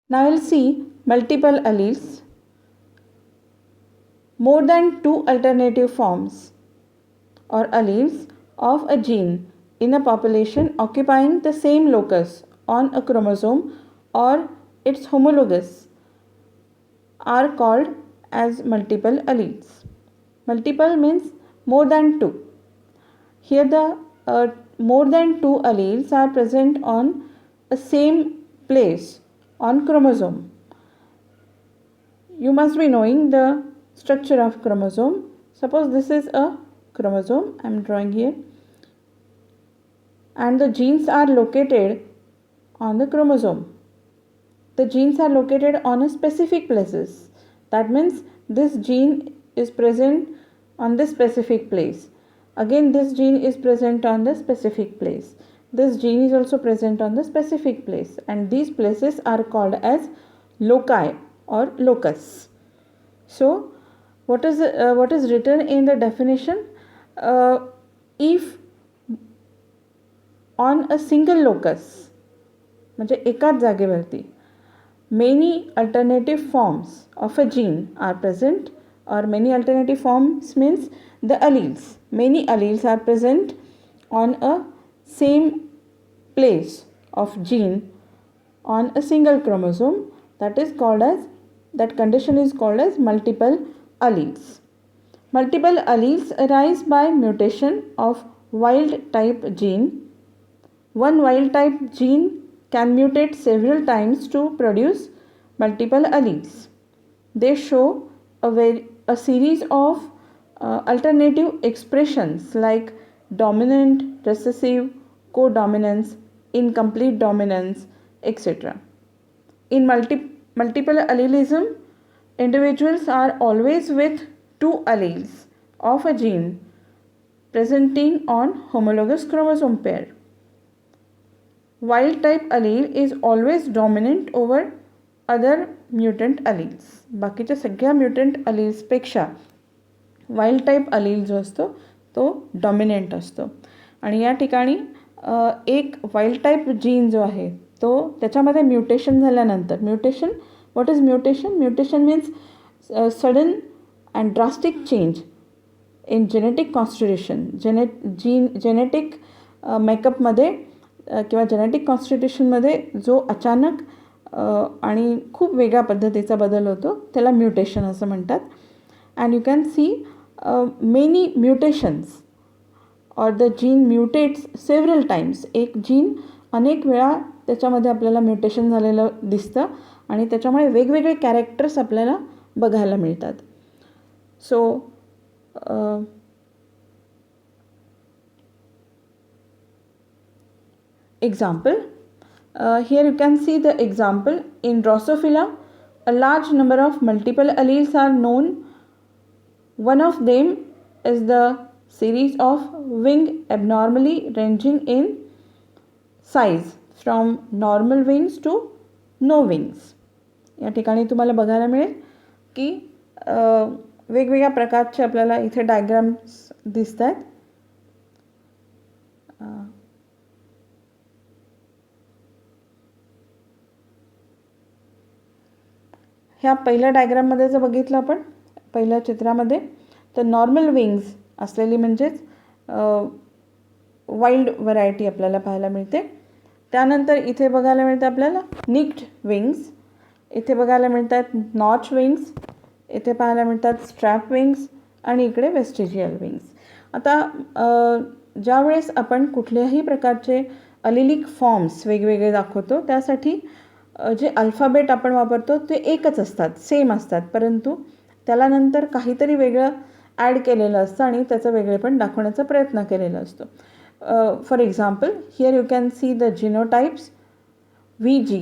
Now we'll see multiple alleles. More than two alternative forms or alleles of a gene in a population occupying the same locus on a chromosome or its homologous are called as multiple alleles. Multiple means more than two. Here the more than two alleles are present on a same place on chromosome. You must be knowing the structure of chromosome. Suppose this is a chromosome I am drawing here, and the genes are located on the chromosome. The genes are located on a specific places. That means this gene is present on this specific place. Again this gene is present on the specific place. This gene is also present on the specific place, and these places are called as loci or locus. So what is written in the definition? If on a single locus म्हणजे एकाच जागेवरती many alternative forms of a gene are present, or many alternative forms means the alleles. Many alleles are present on a same place of gene on a single chromosome. That condition is called as multiple alleles. Multiple alleles arise by mutation of wild type gene. One wild type gene can mutate several times to produce multiple alleles. They show a series of alternative expressions like dominant, recessive, codominance, incomplete dominance, etc. In multiple allelism, individuals are always with two alleles of a gene presenting on homologous chromosome pair. Wild type allele is always dominant over other mutant alleles. बाकीच्या सगळ्या mutant अलील्सपेक्षा wild type अलील जो असतो तो dominant असतो. आणि या ठिकाणी एक वाइल्ड टाईप जीन जो आहे तो त्याच्यामध्ये म्युटेशन झाल्यानंतर what is mutation? Mutation means sudden and drastic change in genetic constitution. Genetic मेकअपमध्ये किंवा जेनेटिक कॉन्स्टिट्यूशनमध्ये जो अचानक आणि खूप वेगळ्या पद्धतीचा बदल होतो त्याला म्युटेशन असं म्हणतात. And you can see many mutations और द जीन म्युटेट्स सेव्हरल टाइम्स. एक जीन अनेक वेळा त्याच्यामध्ये आपल्याला म्युटेशन झालेलं दिसतं आणि त्याच्यामुळे वेगवेगळे कॅरेक्टर्स आपल्याला बघायला मिळतात. सो example, here you can see the example. In Drosophila, a large number of multiple alleles are known. One of them is the series of wing abnormally ranging in size from normal wings to no wings. या ठिकाणी तुम्हाला बघायला मिळेल की वेगवेगळ्या प्रकारचे आपल्याला इथे डायग्राम्स दिसत आहेत. ह्या पहिल्या डायग्राममध्ये जर बघितलं आपण पहिल्या चित्रामध्ये तर नॉर्मल विंग्स असलेली म्हणजेच वाईल्ड व्हरायटी आपल्याला पाहायला मिळते. त्यानंतर इथे बघायला मिळते आपल्याला निक्ड विंग्स, इथे बघायला मिळतात नॉच विंग्स, इथे पाहायला मिळतात स्ट्रॅप विंग्स आणि इकडे वेस्टिजियल विंग्स. आता ज्यावेळेस आपण कुठल्याही प्रकारचे अलिलिक फॉर्म्स वेगवेगळे दाखवतो त्यासाठी जे अल्फाबेट आपण वापरतो ते एकच असतात, सेम असतात, परंतु त्याला नंतर काहीतरी वेगळं ॲड केलेलं असतं आणि त्याचं वेगळेपण दाखवण्याचा प्रयत्न केलेला असतो. For example, here you can see the जिनोटाइप्स VG,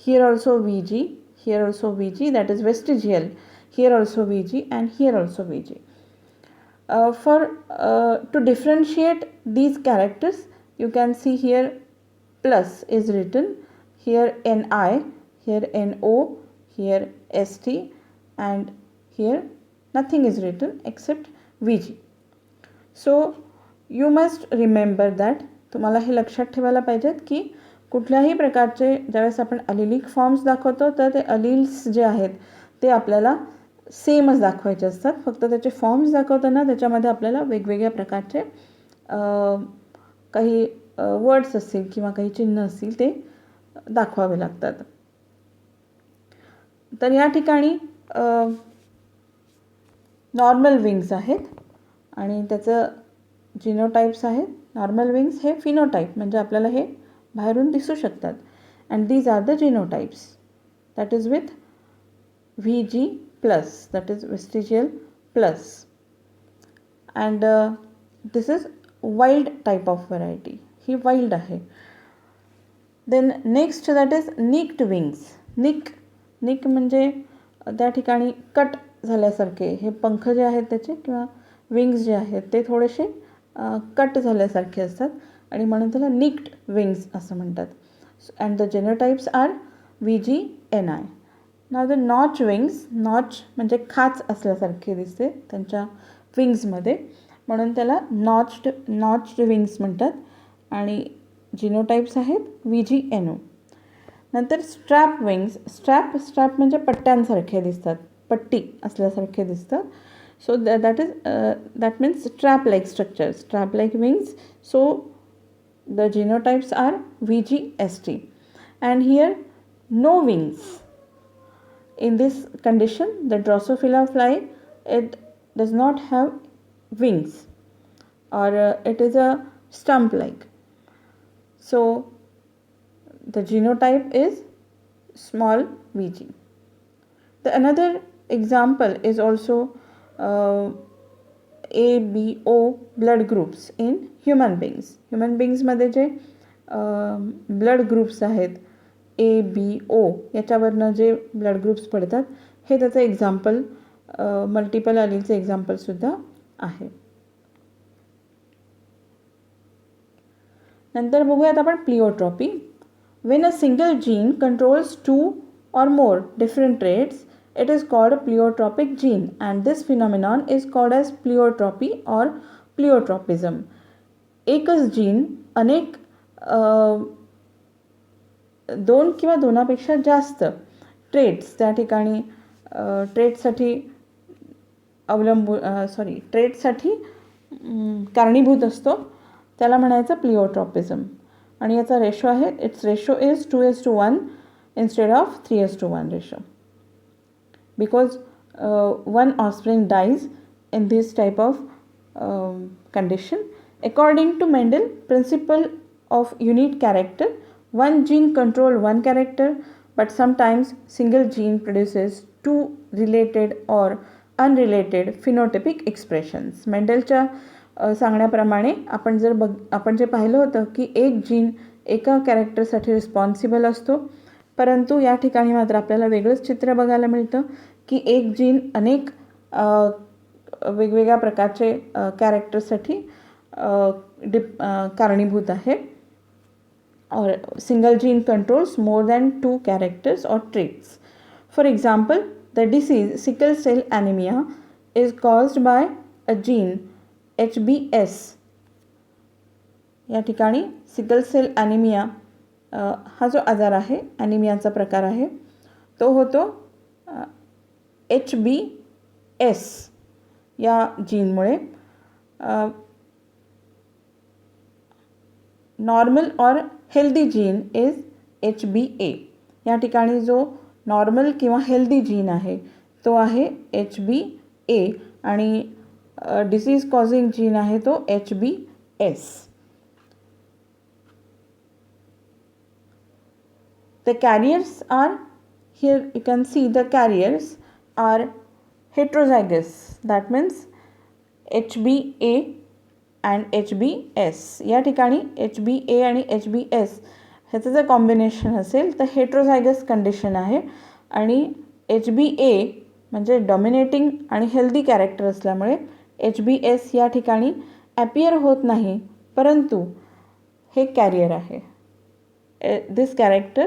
here also VG, here also VG, that is vestigial, here also VG and here also VG. To differentiate these characters, you can see here plus is written, here NI, here NO, here ST, and here nothing is written except VG. So you must remember that, तुम्हाला हे लक्षात ठेवायला पाहिजेत की कुठल्याही प्रकारचे ज्यावेळेस आपण अलिलिक forms दाखवतो तर ते अलिल्स जे आहेत ते आपल्याला सेमच दाखवायचे असतात. फक्त त्याचे फॉर्म्स दाखवताना त्याच्यामध्ये आपल्याला वेगवेगळ्या प्रकारचे काही वर्ड्स असतील किंवा काही चिन्ह असतील ते दाखवावे लागतात. तर या ठिकाणी नॉर्मल विंग्स आहेत आणि त्याचं जिनोटाईप्स आहेत. नॉर्मल विंग्स हे फिनोटाईप म्हणजे आपल्याला हे बाहेरून दिसू शकतात. And these are the genotypes that is with VG plus, that is vestigial plus. And this is wild type of variety, ही वाईल्ड आहे. Then next that is nicked wings. Nick म्हणजे त्या ठिकाणी कट झाल्यासारखे हे पंख जे आहेत त्याचे किंवा विंग्स जे आहेत ते थोडेसे कट झाल्यासारखे असतात आणि म्हणून त्याला निक्ड विंग्स असं म्हणतात. And the genotypes are VGNI. नाव द नॉच विंग्स. नॉच म्हणजे खाच असल्यासारखे दिसते त्यांच्या विंग्समध्ये, म्हणून त्याला नॉच्ड विंग्स म्हणतात आणि जिनोटाईप्स आहेत VGNO. नंतर स्ट्रॅप विंग्स. स्ट्रॅप म्हणजे पट्ट्यांसारखे दिसतात, पट्टी असल्यासारखे दिसतात. So that means strap like structure, strap like wings. So the genotypes are VGST. And here no wings. In this condition, the Drosophila fly, it does not have wings or it is a stump-like. So, the genotype is small VG. The another example is also ABO blood groups in human beings. Human beings मध्ये जे blood groups आहेत ABO याच्यावरनं जे blood groups पडतात हे त्याचं example, multiple अलीलचं एक्झाम्पलसुद्धा आहे. नंतर बघूयात आपण pleiotropy. When a single gene controls 2 or more different traits, it is called a pleiotropic gene, and this phenomenon is called as pleiotropy or pleiotropism. एकच gene अनेक 2 किंवा 2पेक्षा जास्त ट्रेट्स त्या ठिकाणी ट्रेटसाठी कारणीभूत असतो, त्याला म्हणायचं प्लिओट्रॉपिझम. आणि याचा रेशो आहे, it's ratio is 2:1 instead of 3:1 ratio. Because one offspring dies in this type of condition. According to Mendel principle of unit character, one gene control one character, but sometimes single gene produces 2 related or unrelated phenotypic expressions. मेंडलच्या सांगण्याप्रमाणे आपण जे पाहिलं होतं की एक gene एका कॅरेक्टरसाठी responsible असतो, परंतु या ठिकाणी मात्र आपल्याला वेगळंच चित्र बघायला मिळतं की एक जीन अनेक वेगवेगळ्या प्रकारचे कॅरेक्टरसाठी कारणीभूत आहे. or single gene controls more than 2 characters or traits. For example, the disease sickle cell anemia is caused by a gene HBS. या ठिकाणी सिकल सेल ॲनिमिया हा जो आजार आहे, ॲनिमियाचा प्रकार आहे, तो होतो HBS या जीनमुळे. नॉर्मल और हेल्दी जीन इज HBA. या ठिकाणी जो नॉर्मल किंवा हेल्दी जीन आहे तो आहे HBA आणि डिसीज कॉझिंग जीन आहे तो HBS. The carriers are, here you can see the carriers are heterozygous. That means HBA and HBS. या ठिकाणी HBA आणि HBS ह्याचं जर कॉम्बिनेशन असेल तर हेट्रोझायगस कंडिशन आहे आणि HBA म्हणजे डॉमिनेटिंग आणि हेल्दी कॅरेक्टर असल्यामुळे HBS या ठिकाणी ॲपियर होत नाही, परंतु हे कॅरियर आहे. This character,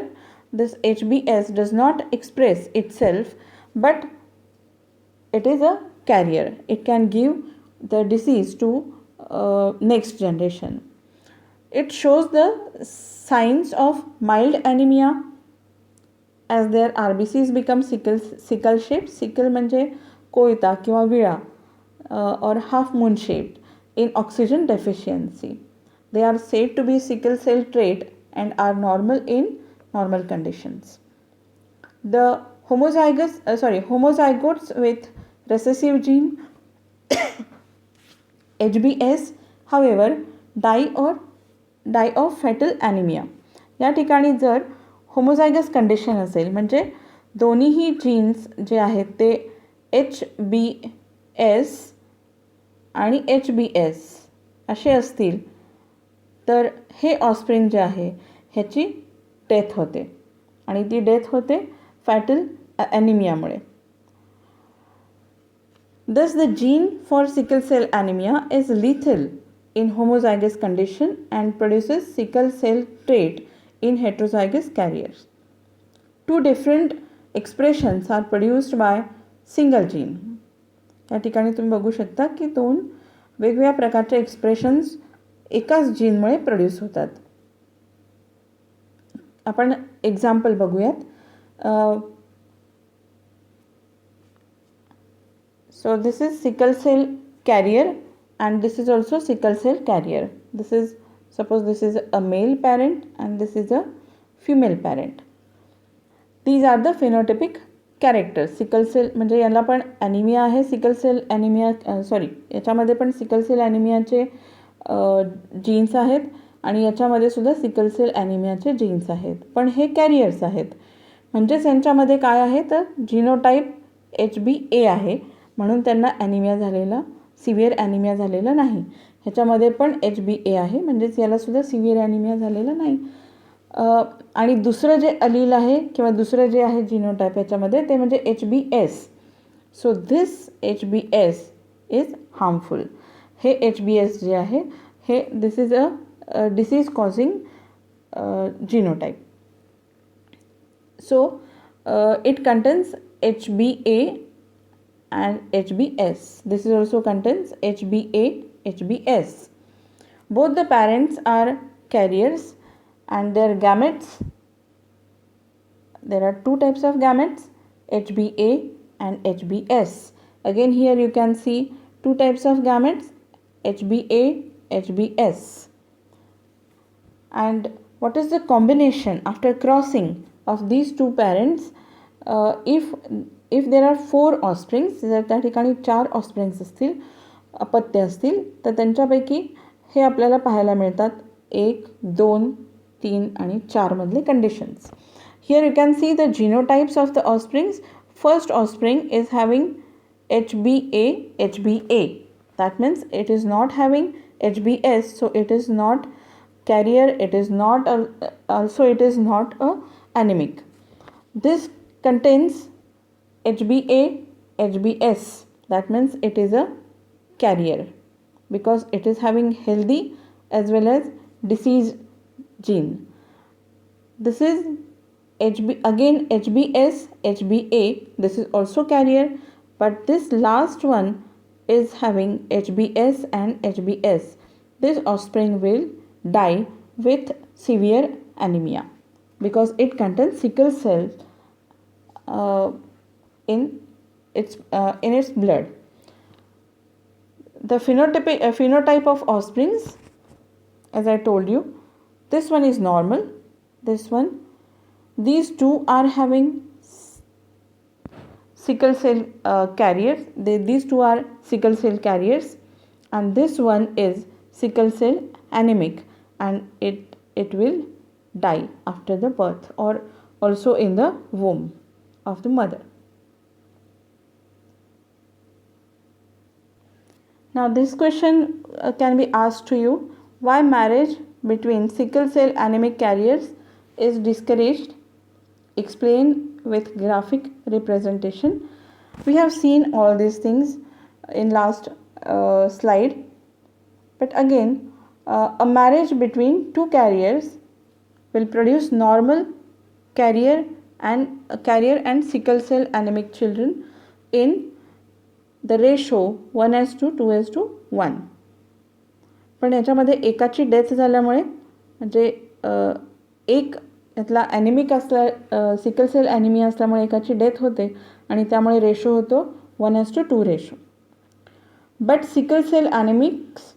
this HBS does not express itself, but it is a carrier. It can give the disease to next generation. It shows the signs of mild anemia as their RBCs become sickle shaped. Sickle म्हणजे कोयता किंवा विळा or half moon shaped in oxygen deficiency. They are said to be sickle cell trait and are normal in normal conditions. The homozygotes with recessive gene HbS however die of fetal anemia. या ठिकाणी जर homozygous condition असेल म्हणजे दोन्हीही jeans जे आहेत ते HbS आणि HbS असे असतील तर हे ऑस्प्रिंग जे आहे ह्याची डेथ होते आणि ती डेथ होते fatal ॲनिमियामुळे. Thus, the gene for sickle cell anemia is lethal in homozygous condition and produces sickle cell trait in heterozygous carriers. Two different expressions are produced by single gene. या ठिकाणी तुम्ही बघू शकता की दोन वेगवेगळ्या प्रकारचे एक्सप्रेशन्स एकाच जीनमुळे प्रोड्यूस होतात. आपण एक्झाम्पल बघूयात. So this is sickle cell carrier and this is also sickle cell carrier. Suppose this is a male parent and this is a female parent. These are the phenotypic characters. Sickle cell म्हणजे याला पण anaemia आहे. Sickle cell anaemia याच्यामध्ये पण sickle cell ॲनिमियाचे jeans आहेत आणि याच्यामध्ये सुद्धा सिकल सेल ॲनिमियाचे जीन्स आहेत. पण हे कॅरियर्स आहेत म्हणजेच यांच्यामध्ये काय आहे तर जिनोटाईप HbA आहे म्हणून त्यांना ॲनिमिया झालेला सिव्हिअर ॲनिमिया झालेला नाही. ह्याच्यामध्ये पण HbA आहे म्हणजेच यालासुद्धा सिव्हिअर ॲनिमिया झालेला नाही. आणि दुसरं जे अलील आहे किंवा दुसरं जे आहे जिनोटाईप ह्याच्यामध्ये ते म्हणजे HbS. So this HbS is harmful. हे HbS जे आहे हे this is a disease causing genotype. So it contains HbA and HbS. This is also contains HbA, HbS. Both the parents are carriers and their gametes, there are two types of gametes, HbA and HbS. Again here you can see two types of gametes, HbA, HbS. And what is the combination after crossing of these two parents? If there are 4 offsprings, जर त्या ठिकाणी 4 offsprings असतील अपत्य असतील तर त्यांच्यापैकी हे आपल्याला पाहायला मिळतात 1, 2, 3 आणि 4 मधले conditions. Here you can see the genotypes of the offsprings. First offspring is having HbA, HbA. That means it is not having HbS, so it is not carrier, it is not it is not a anemic. This contains HbA, HbS. That means it is a carrier because it is having healthy as well as diseased gene. This is again HbS, HbA. This is also carrier, but this last one is having HbS and HbS. This offspring will die with severe anemia because it contains sickle cell in its blood. The phenotype of offsprings, as I told you, this one is normal. These two are having sickle cell carriers. These two are sickle cell carriers, and this one is sickle cell anemic, and it will die after the birth or also in the womb of the mother. Now this question can be asked to you: why marriage between sickle cell anemic carriers is discouraged? Explain with graphic representation. We have seen all these things in last slide, but again a marriage between two carriers will produce normal carrier and sickle cell anemic children in the ratio 1:2:1. पण याच्यामध्ये एकाची death झाल्यामुळे म्हणजे एक यातला ॲनिमिक असला sickle cell anaemia असल्यामुळे एकाची डेथ होते आणि त्यामुळे रेशो होतो 1:2 ratio. But sickle cell anaemics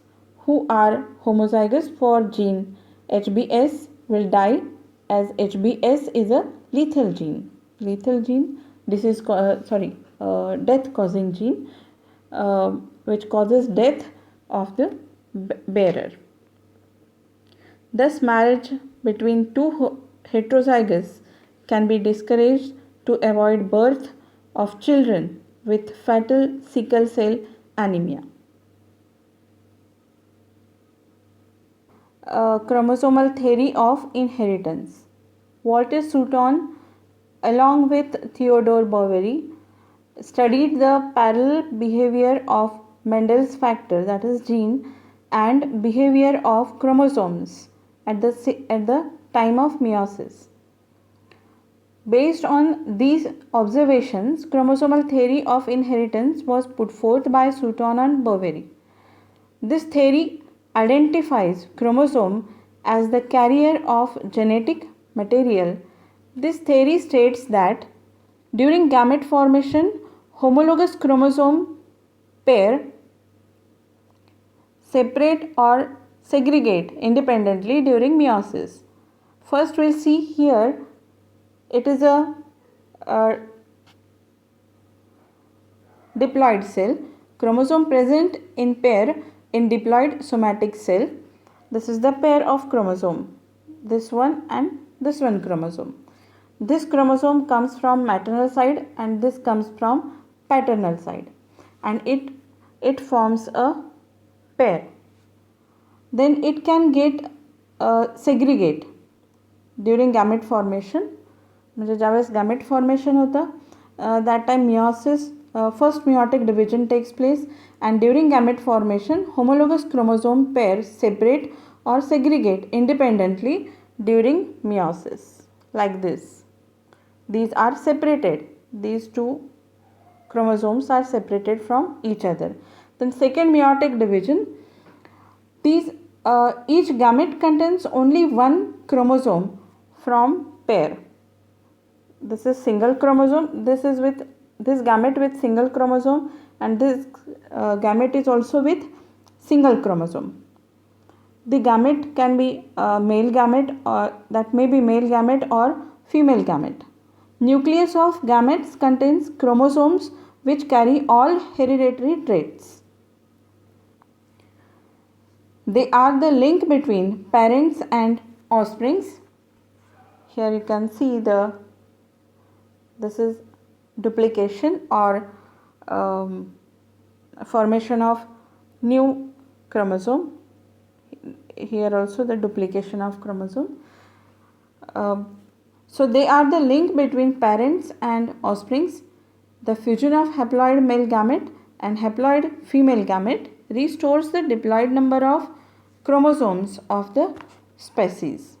who are homozygous for gene HbS will die as HbS is a lethal gene. Lethal gene, death causing gene which causes death of the bearer. Thus, marriage between two heterozygous can be discouraged to avoid birth of children with fatal sickle cell anemia. Chromosomal theory of inheritance. Walter Sutton, along with Theodore Boveri, studied the parallel behavior of Mendel's factor, that is gene, and behavior of chromosomes at the time of meiosis. Based on these observations, chromosomal theory of inheritance was put forth by Sutton and Boveri. This theory identifies chromosome as the carrier of genetic material. This theory states that during gamete formation, homologous chromosome pair separate or segregate independently during meiosis. First, we'll see here it is a diploid cell. Chromosome present in pair in diploid somatic cell. This is the pair of chromosome, this one and this one chromosome. This chromosome comes from maternal side and this comes from paternal side, and it forms a pair. Then it can get segregate during gamete formation. म्हणजे ज्यावेळेस gamete formation होतं that time meiosis, first meiotic division takes place, and during gamete formation homologous chromosome pairs separate or segregate independently during meiosis like this. These are separated, these two chromosomes are separated from each other. Then second meiotic division, these each gamete contains only one chromosome from pair. This is single chromosome, this is with this gamete with single chromosome, and this gamete is also with single chromosome. The gamete can be male gamete, or that may be male gamete or female gamete. Nucleus of gametes contains chromosomes which carry all hereditary traits. They are the link between parents and offsprings. Here you can see this is duplication or formation of new chromosome. Here also the duplication of chromosome. So they are the link between parents and offsprings. The fusion of haploid male gamete and haploid female gamete restores the diploid number of chromosomes of the species.